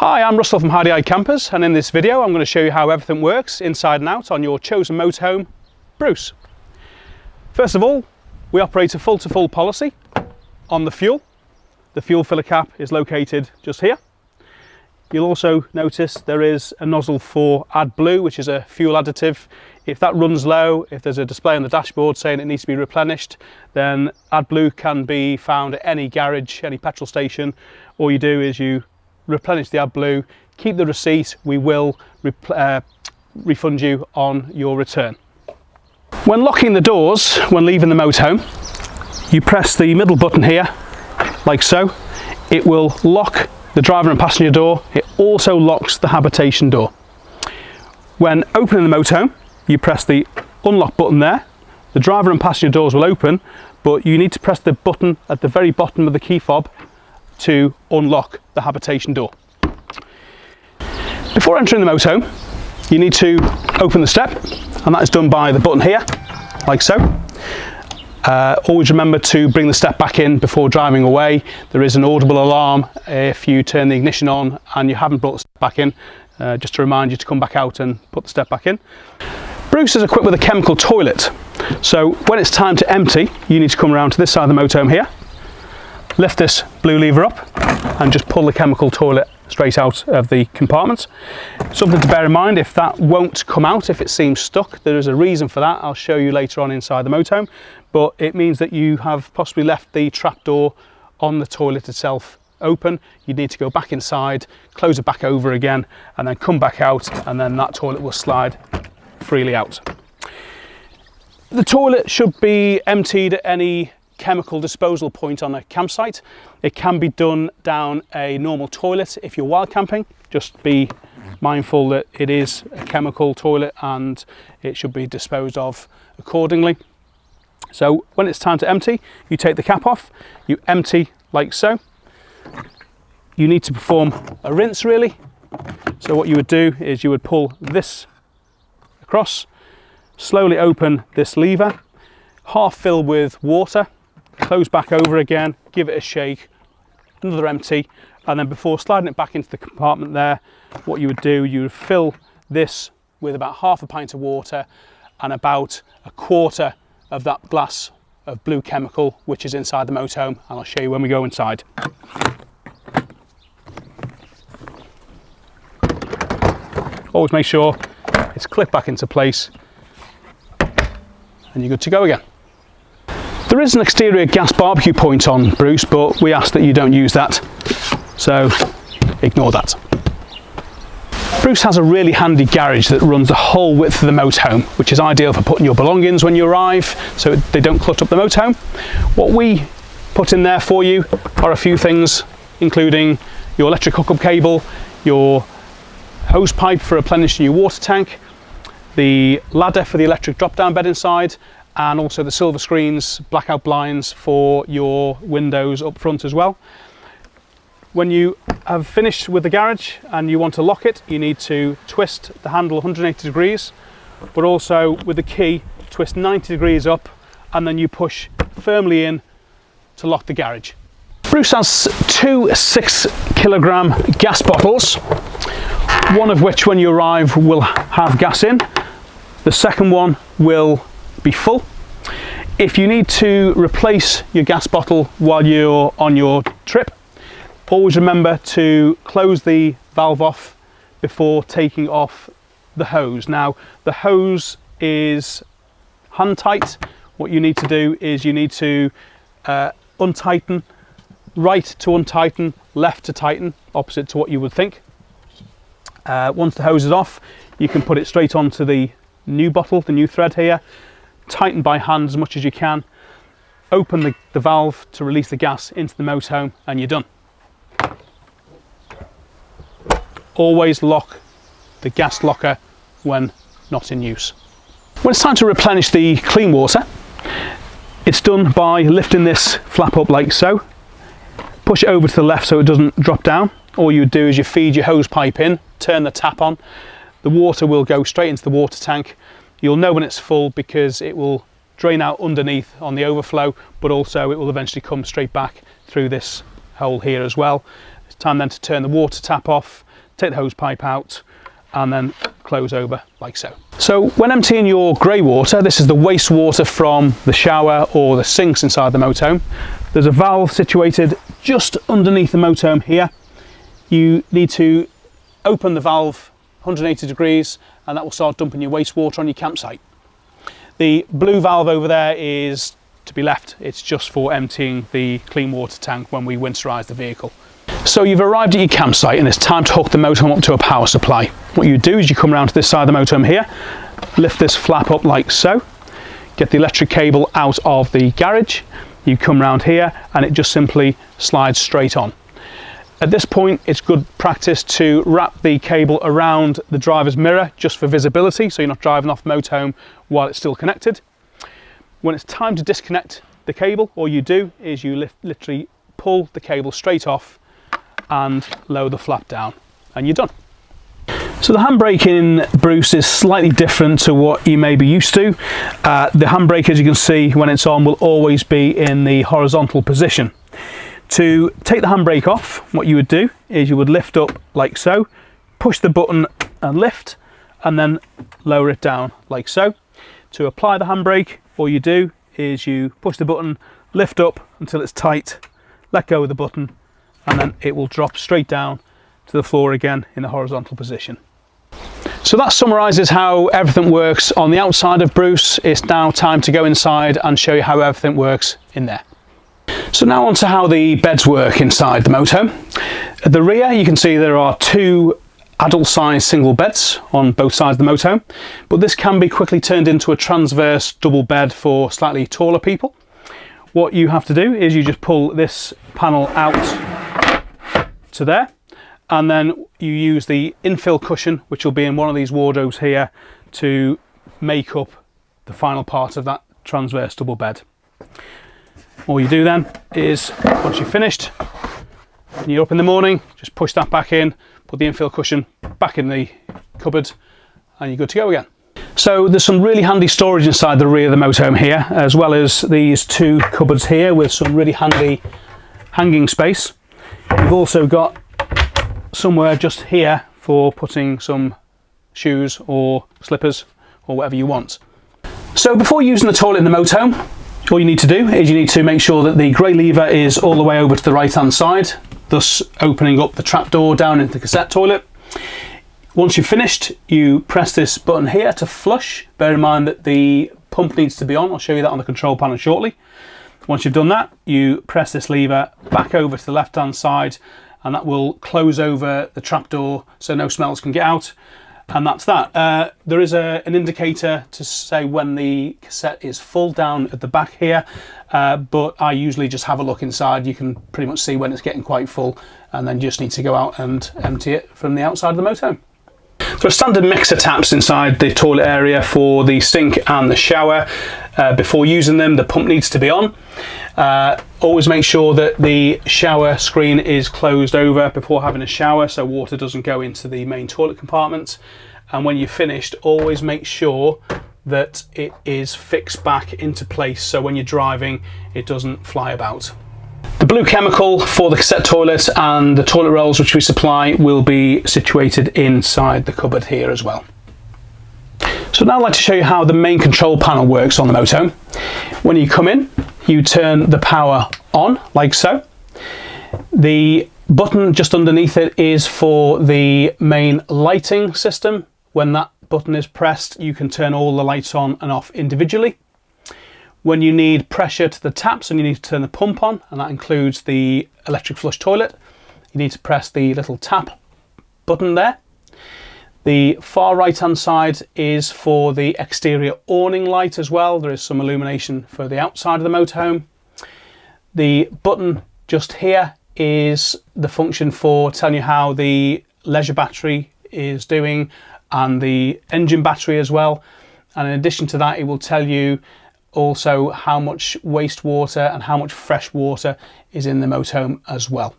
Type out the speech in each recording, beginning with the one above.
Hi, I'm Russell from Hardy Eyed Campers, and in this video I'm going to show you how everything works inside and out on your chosen motorhome, Bruce. First of all, we operate a full-to-full policy on the fuel. The fuel filler cap is located just here. You'll also notice there is a nozzle for AdBlue, which is a fuel additive. If that runs low, if there's a display on the dashboard saying it needs to be replenished, then AdBlue can be found at any garage, any petrol station. All you do is you replenish the AdBlue, keep the receipt, we will refund you on your return. When locking the doors, when leaving the motorhome, you press the middle button here, like so. It will lock the driver and passenger door. It also locks the habitation door. When opening the motorhome, you press the unlock button there. The driver and passenger doors will open, but you need to press the button at the very bottom of the key fob to unlock the habitation door. Before entering the motorhome, you need to open the step, and that is done by the button here, like so. Always remember to bring the step back in before driving away. There is an audible alarm if you turn the ignition on and you haven't brought the step back in, just to remind you to come back out and put the step back in. Bruce is equipped with a chemical toilet, so when it's time to empty, you need to come around to this side of the motorhome here, lift this blue lever up and just pull the chemical toilet straight out of the compartment. Something to bear in mind, if that won't come out, if it seems stuck, there is a reason for that. I'll show you later on inside the motorhome, but it means that you have possibly left the trapdoor on the toilet itself open. You need to go back inside, close it back over again, and then come back out, and then that toilet will slide freely out. The toilet should be emptied at any chemical disposal point on a campsite. It can be done down a normal toilet if you're wild camping. Just be mindful that it is a chemical toilet and it should be disposed of accordingly. So when it's time to empty, you take the cap off, you empty like so. You need to perform a rinse really. So what you would do is you would pull this across, slowly open this lever, half fill with water, close back over again, give it a shake, another empty, and then before sliding it back into the compartment there, what you would do, you would fill this with about half a pint of water and about a quarter of that glass of blue chemical which is inside the motorhome, and I'll show you when we go inside. Always make sure it's clipped back into place and you're good to go again. There is an exterior gas barbecue point on Bruce, but we ask that you don't use that, so ignore that. Bruce has a really handy garage that runs the whole width of the motorhome, which is ideal for putting your belongings when you arrive so they don't clutter up the motorhome. What we put in there for you are a few things, including your electric hookup cable, your hose pipe for replenishing your water tank, the ladder for the electric drop-down bed inside, and also the silver screens, blackout blinds for your windows up front as well. When you have finished with the garage and you want to lock it, you need to twist the handle 180 degrees, but also with the key, twist 90 degrees up, and then you push firmly in to lock the garage. Bruce has two 6 kilogram gas bottles, one of which when you arrive will have gas in. The second one will be full. If you need to replace your gas bottle while you're on your trip, always remember to close the valve off before taking off the hose. Now the hose is hand tight. What you need to do is you need to untighten, right to untighten, left to tighten, opposite to what you would think. Once the hose is off, you can put it straight onto the new bottle, the new thread here. Tighten by hand as much as you can, open the valve to release the gas into the motorhome, and you're done. Always lock the gas locker when not in use. When it's time to replenish the clean water, it's done by lifting this flap up like so, push it over to the left so it doesn't drop down. All you do is you feed your hose pipe in, turn the tap on, the water will go straight into the water tank. You'll know when it's full because it will drain out underneath on the overflow, but also it will eventually come straight back through this hole here as well. It's time then to turn the water tap off, take the hose pipe out and then close over like so. So when emptying your grey water, this is the wastewater from the shower or the sinks inside the motorhome. There's a valve situated just underneath the motorhome here. You need to open the valve 180 degrees and that will start dumping your wastewater on your campsite. The blue valve over there is to be left. It's just for emptying the clean water tank when we winterize the vehicle. So you've arrived at your campsite and it's time to hook the motorhome up to a power supply. What you do is you come around to this side of the motorhome here, lift this flap up like so, get the electric cable out of the garage, you come around here and it just simply slides straight on. At this point, it's good practice to wrap the cable around the driver's mirror just for visibility, so you're not driving off the motorhome while it's still connected. When it's time to disconnect the cable, all you do is you literally pull the cable straight off and lower the flap down, and you're done. So the handbrake in Bruce is slightly different to what you may be used to. The handbrake, as you can see, when it's on, will always be in the horizontal position. To take the handbrake off, what you would do is you would lift up like so, push the button and lift, and then lower it down like so. To apply the handbrake, all you do is you push the button, lift up until it's tight, let go of the button, and then it will drop straight down to the floor again in the horizontal position. So that summarises how everything works on the outside of Bruce. It's now time to go inside and show you how everything works in there. So now on to how the beds work inside the motorhome. At the rear you can see there are two adult sized single beds on both sides of the motorhome, but this can be quickly turned into a transverse double bed for slightly taller people. What you have to do is you just pull this panel out to there, and then you use the infill cushion, which will be in one of these wardrobes here, to make up the final part of that transverse double bed. All you do then is, once you've finished and you're up in the morning, just push that back in, put the infill cushion back in the cupboard, and you're good to go again. So there's some really handy storage inside the rear of the motorhome here, as well as these two cupboards here with some really handy hanging space. You've also got somewhere just here for putting some shoes or slippers or whatever you want. So before using the toilet in the motorhome, all you need to do is you need to make sure that the grey lever is all the way over to the right hand side, thus opening up the trapdoor down into the cassette toilet. Once you've finished, you press this button here to flush. Bear in mind that the pump needs to be on. I'll show you that on the control panel shortly. Once you've done that, you press this lever back over to the left hand side, and that will close over the trapdoor so no smells can get out. And that's that. There is an indicator to say when the cassette is full down at the back here, but I usually just have a look inside. You can pretty much see when it's getting quite full, and then you just need to go out and empty it from the outside of the motorhome. There are standard mixer taps inside the toilet area for the sink and the shower. Before using them, the pump needs to be on. Always make sure that the shower screen is closed over before having a shower so water doesn't go into the main toilet compartment. And when you're finished, always make sure that it is fixed back into place so when you're driving it doesn't fly about. The blue chemical for the cassette toilet and the toilet rolls which we supply will be situated inside the cupboard here as well. So now I'd like to show you how the main control panel works on the motorhome. When you come in, you turn the power on like so. The button just underneath it is for the main lighting system. When that button is pressed, you can turn all the lights on and off individually. When you need pressure to the taps and you need to turn the pump on, and that includes the electric flush toilet, you need to press the little tap button there. The far right hand side is for the exterior awning light as well. There is some illumination for the outside of the motorhome. The button just here is the function for telling you how the leisure battery is doing and the engine battery as well. And in addition to that, it will tell you also how much wastewater and how much fresh water is in the motorhome as well.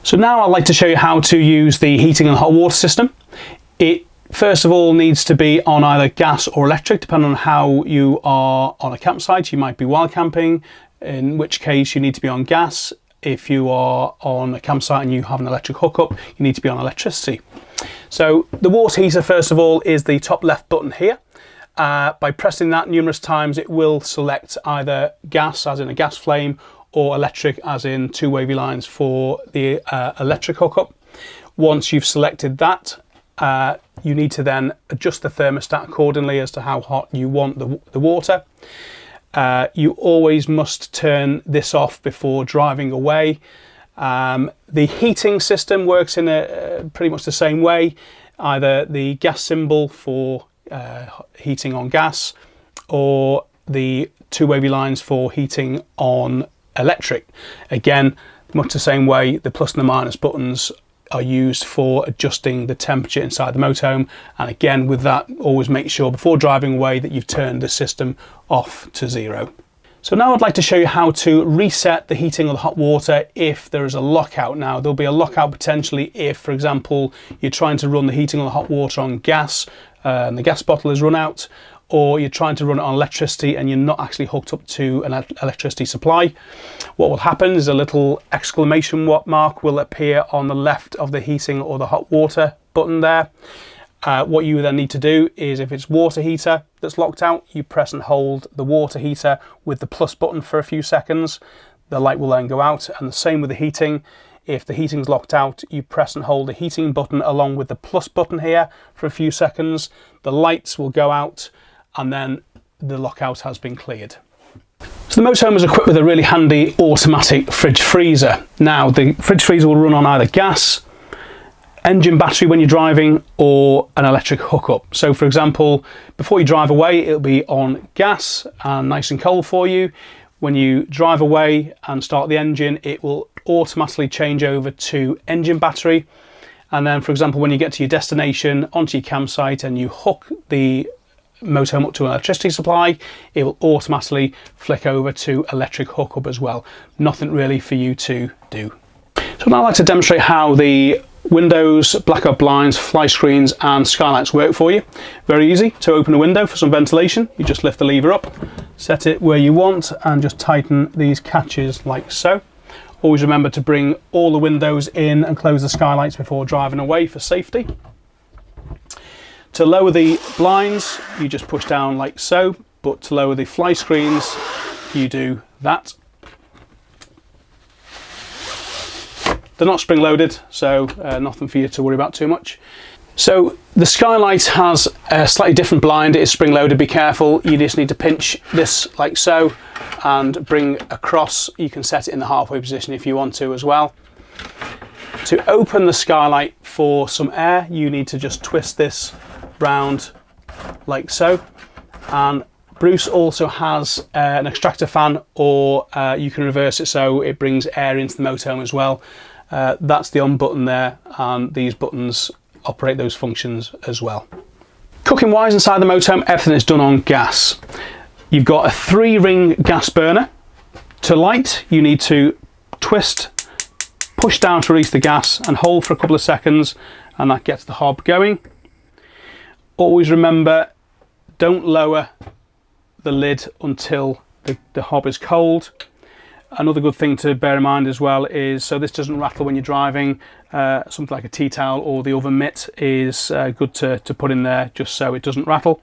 So now I'd like to show you how to use the heating and hot water system. It first of all needs to be on either gas or electric, depending on how you are on a campsite. You might be wild camping, in which case you need to be on gas. if you are on a campsite and you have an electric hookup, you need to be on electricity. So the water heater, first of all, is the top left button here. By pressing that numerous times, it will select either gas, as in a gas flame, or electric, as in two wavy lines for the electric hookup. Once you've selected that, you need to then adjust the thermostat accordingly as to how hot you want the water. You always must turn this off before driving away. The heating system works in pretty much the same way. Either the gas symbol for heating on gas, or the two wavy lines for heating on electric. Again, much the same way, the plus and the minus buttons are used for adjusting the temperature inside the motorhome. And again, with that, always make sure before driving away that you've turned the system off to 0. So now I'd like to show you how to reset the heating of the hot water if there is a lockout. Now, there'll be a lockout potentially if, for example, you're trying to run the heating of the hot water on gas and the gas bottle has run out, or you're trying to run it on electricity and you're not actually hooked up to an electricity supply. What will happen is a little exclamation mark will appear on the left of the heating or the hot water button there. What you then need to do is, if it's water heater that's locked out, you press and hold the water heater with the plus button for a few seconds. The light will then go out, and the same with the heating. If the heating's locked out, you press and hold the heating button along with the plus button here for a few seconds. The lights will go out, and then the lockout has been cleared. So the motorhome is equipped with a really handy automatic fridge freezer. Now, the fridge freezer will run on either gas, engine battery when you're driving, or an electric hookup. So for example, before you drive away, it'll be on gas and nice and cold for you. When you drive away and start the engine, it will automatically change over to engine battery. And then, for example, when you get to your destination, onto your campsite, and you hook the motorhome up to an electricity supply, it will automatically flick over to electric hookup as well. Nothing really for you to do. So now I'd like to demonstrate how the windows, blackout blinds, fly screens and skylights work for you. Very easy. To open a window for some ventilation, you just lift the lever up, set it where you want, and just tighten these catches like so. Always remember to bring all the windows in and close the skylights before driving away for safety. To lower the blinds, you just push down like so, but to lower the fly screens, you do that. They're not spring loaded, so nothing for you to worry about too much. So the skylight has a slightly different blind. It is spring loaded, be careful. You just need to pinch this like so and bring across. You can set it in the halfway position if you want to as well. To open the skylight for some air, you need to just twist this round like so. And Bruce also has an extractor fan, or you can reverse it so it brings air into the motorhome as well. That's the on button there, and these buttons operate those functions as well. Cooking wise inside the motorhome, everything is done on gas. You've got a 3-ring gas burner. To light, you need to twist, push down to release the gas and hold for a couple of seconds, and that gets the hob going. Always remember, don't lower the lid until the hob is cold. Another good thing to bear in mind as well is, so this doesn't rattle when you're driving, something like a tea towel or the oven mitt is good to put in there just so it doesn't rattle.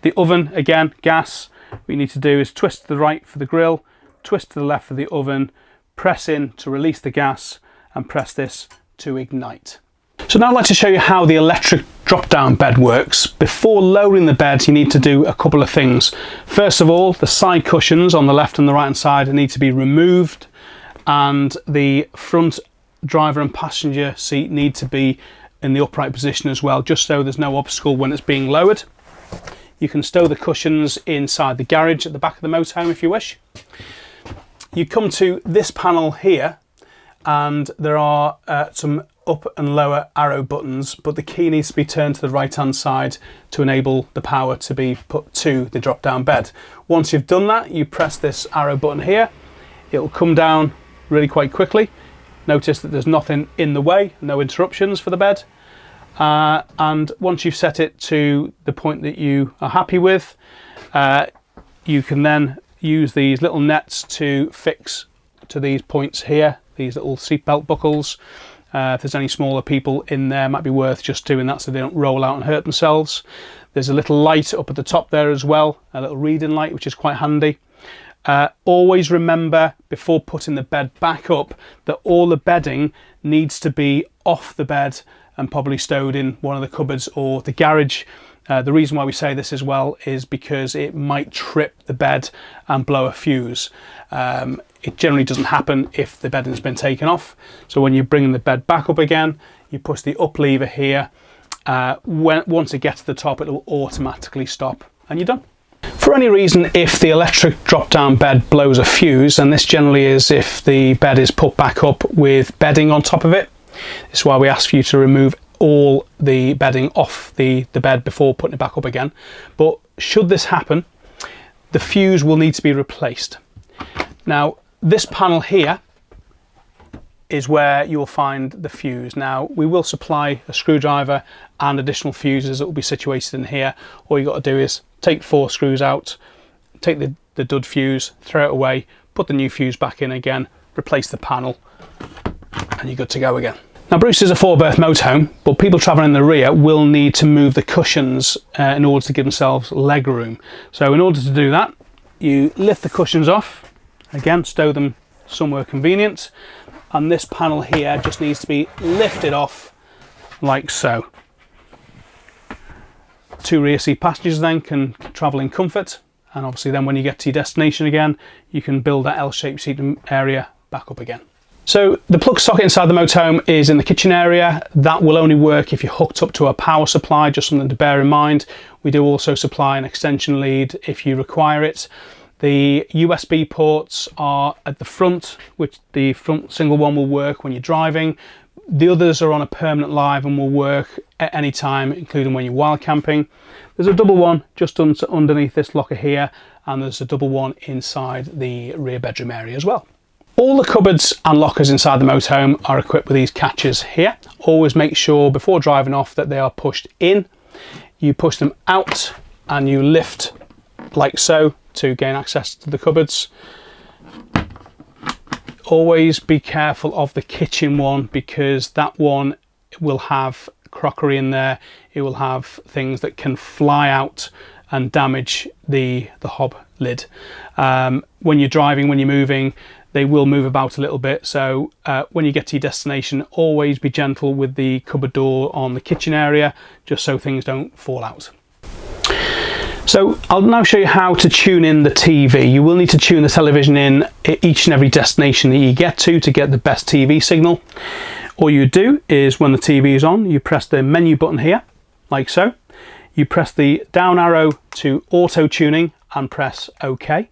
The oven, again, gas. What you need to do is twist to the right for the grill, twist to the left for the oven, press in to release the gas, and press this to ignite. So now I'd like to show you how the electric drop-down bed works. Before lowering the bed, you need to do a couple of things. First of all, the side cushions on the left and the right hand side need to be removed, and the front driver and passenger seat need to be in the upright position as well, just so there's no obstacle when it's being lowered. You can stow the cushions inside the garage at the back of the motorhome if you wish. You come to this panel here, and there are some up and lower arrow buttons, but the key needs to be turned to the right hand side to enable the power to be put to the drop down bed. Once you've done that, you press this arrow button here. It will come down really quite quickly. Notice that there's nothing in the way, no interruptions for the bed. And once you've set it to the point that you are happy with, you can then use these little nets to to these points here, these little seatbelt buckles. If there's any smaller people in there, it might be worth just doing that so they don't roll out and hurt themselves. There's a little light up at the top there as well, a little reading light, which is quite handy. Always remember before putting the bed back up that all the bedding needs to be off the bed and probably stowed in one of the cupboards or the garage. The reason why we say this as well is because it might trip the bed and blow a fuse. It generally doesn't happen if the bedding's been taken off. So when you're bringing the bed back up again, you push the up lever here. Once it gets to the top, it will automatically stop and you're done. For any reason, if the electric drop-down bed blows a fuse, and this generally is if the bed is put back up with bedding on top of it, this is why we ask for you to remove all the bedding off the bed before putting it back up again. But should this happen, the fuse will need to be replaced. Now, this panel here is where you'll find the fuse. Now, we will supply a screwdriver and additional fuses that will be situated in here. All you got to do is take 4 screws out, take the dud fuse, throw it away, put the new fuse back in again, replace the panel, and you're good to go again. Now, Bruce is a 4-berth motorhome, but people travelling in the rear will need to move the cushions in order to give themselves leg room. So in order to do that, you lift the cushions off, again, stow them somewhere convenient, and this panel here just needs to be lifted off like so. 2 rear seat passengers then can travel in comfort, and obviously then when you get to your destination again, you can build that L-shaped seating area back up again. So the plug socket inside the motorhome is in the kitchen area. That will only work if you're hooked up to a power supply, just something to bear in mind. We do also supply an extension lead if you require it. The USB ports are at the front, which the front single one will work when you're driving. The others are on a permanent live and will work at any time, including when you're wild camping. There's a double one just underneath this locker here, and there's a double one inside the rear bedroom area as well. All the cupboards and lockers inside the motorhome are equipped with these catches here. Always make sure before driving off that they are pushed in. You push them out and you lift like so to gain access to the cupboards. Always be careful of the kitchen one, because that one will have crockery in there. It will have things that can fly out and damage the hob lid. When you're driving, when you're moving, they will move about a little bit. So when you get to your destination, always be gentle with the cupboard door on the kitchen area, just so things don't fall out. So I'll now show you how to tune in the TV. You will need to tune the television in each and every destination that you get to get the best TV signal. All you do is when the TV is on, you press the menu button here, like so. You press the down arrow to auto tuning and press OK.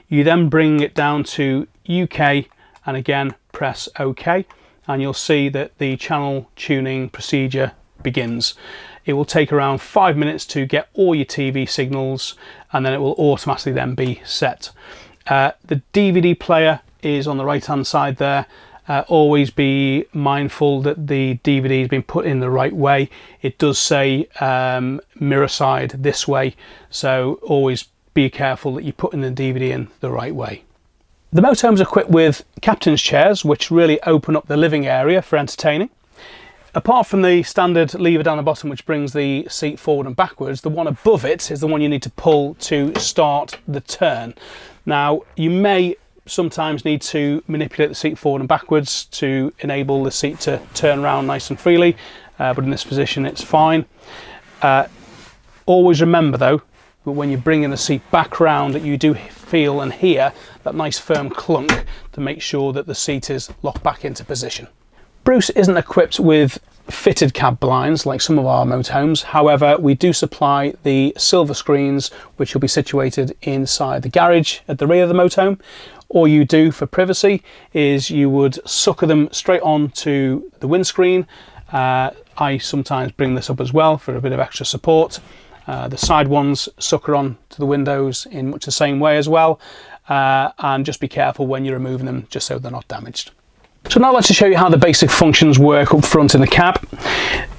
You then bring it down to UK and again press OK, and you'll see that the channel tuning procedure begins. It will take around 5 minutes to get all your TV signals, and then it will automatically then be set. The DVD player is on the right hand side there. Always be mindful that the DVD has been put in the right way. It does say mirror side this way, so always be careful that you put in the DVD in the right way. The motorhome is equipped with captain's chairs, which really open up the living area for entertaining. Apart from the standard lever down the bottom which brings the seat forward and backwards, the one above it is the one you need to pull to start the turn. Now, you may sometimes need to manipulate the seat forward and backwards to enable the seat to turn around nice and freely, but in this position it's fine. Always remember though, that when you're bringing the seat back round, that you do feel and hear that nice firm clunk to make sure that the seat is locked back into position. Bruce isn't equipped with fitted cab blinds like some of our motorhomes. However, we do supply the silver screens, which will be situated inside the garage at the rear of the motorhome. All you do for privacy is you would sucker them straight onto the windscreen. I sometimes bring this up as well for a bit of extra support. The side ones sucker on to the windows in much the same way as well. And just be careful when you're removing them, just so they're not damaged. So now I'd like to show you how the basic functions work up front in the cab.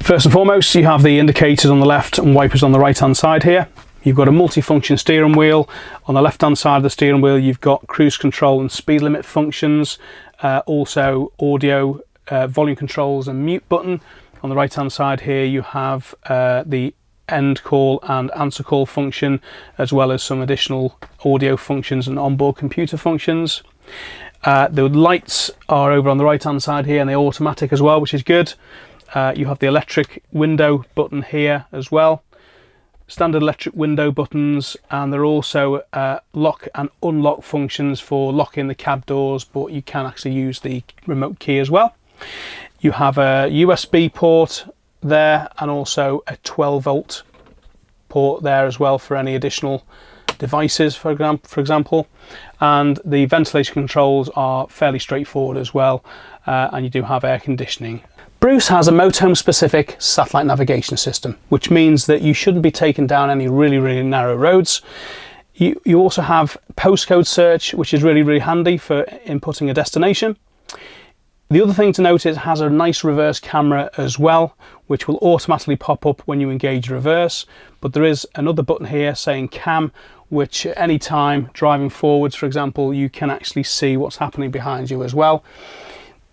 First and foremost, you have the indicators on the left and wipers on the right hand side here. You've got a multi-function steering wheel. On the left hand side of the steering wheel you've got cruise control and speed limit functions, also audio, volume controls and mute button. On the right hand side here you have the end call and answer call function, as well as some additional audio functions and onboard computer functions. The lights are over on the right hand side here, and they're automatic as well, which is good. You have the electric window button here as well, standard electric window buttons, and there are also lock and unlock functions for locking the cab doors, but you can actually use the remote key as well. You have a USB port there, and also a 12-volt port there as well for any additional devices, for example. And the ventilation controls are fairly straightforward as well, and you do have air conditioning. Bruce has a motorhome specific satellite navigation system, which means that you shouldn't be taking down any really narrow roads. You also have postcode search, which is really handy for inputting a destination. The other thing to note is it has a nice reverse camera as well, which will automatically pop up when you engage reverse. But there is another button here saying cam, which at any time driving forwards, for example, you can actually see what's happening behind you as well.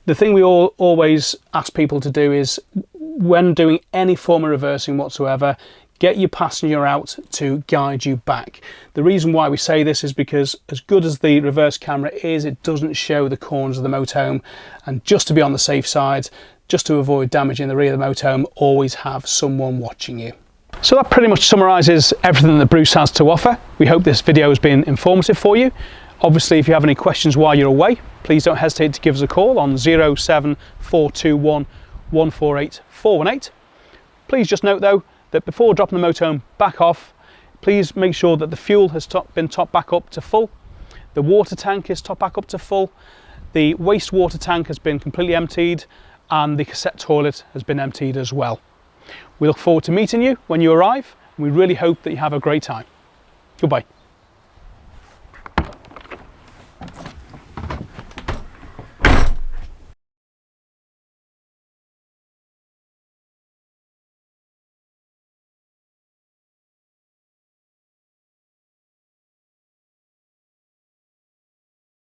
The thing we always ask people to do is, when doing any form of reversing whatsoever, get your passenger out to guide you back. The reason why we say this is because, as good as the reverse camera is, it doesn't show the corners of the motorhome, and just to be on the safe side, just to avoid damaging the rear of the motorhome, always have someone watching you. So that pretty much summarises everything that Bruce has to offer. We hope this video has been informative for you. Obviously, if you have any questions while you're away, please don't hesitate to give us a call on 07421 148 418. Please just note though, that before dropping the motorhome back off, please make sure that the fuel has been topped back up to full, the water tank is topped back up to full, the wastewater tank has been completely emptied, and the cassette toilet has been emptied as well. We look forward to meeting you when you arrive, and we really hope that you have a great time. Goodbye.